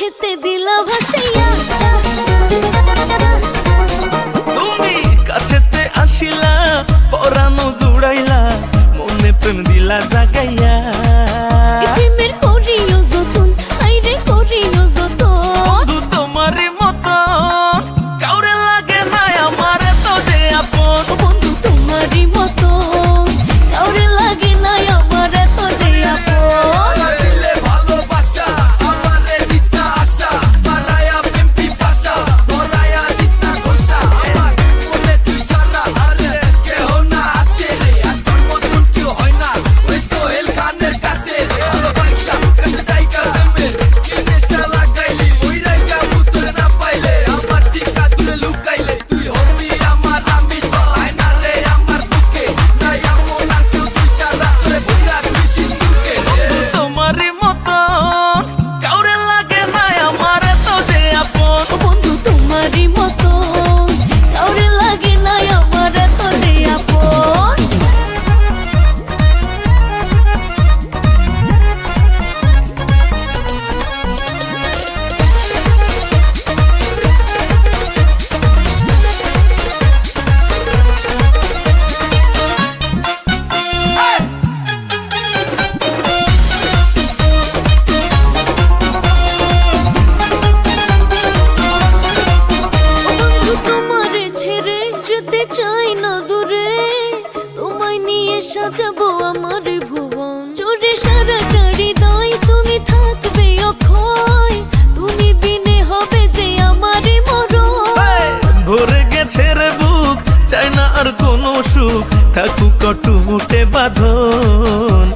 চোখেতে দিলা ভাসাইয়া। তুমি কাছেতে আসিলা পরানো জুড়াইলা মনে প্রেম দিলা জাগাইয়া। প্রেমের করিও যতন আইরে করিও যতন বন্ধু তোমারই মতন কাউরে লাগে না আমার তো যে আপন। বন্ধু তোমারই মতো কাউরে লাগে না আমার এত যে আপন। চাই না দূরে তোমায় নিয়ে সাজাবো আমার ভুবন। জোরে সারা গাড়ি দাই তুমি থাকবে অক্ষয়, তুমি বিনে হবে যে আমারই মরণ। ভরে গেছে রে বুক চাই না আর কোনো সুখ থাকুক টুমুটে বাঁধন।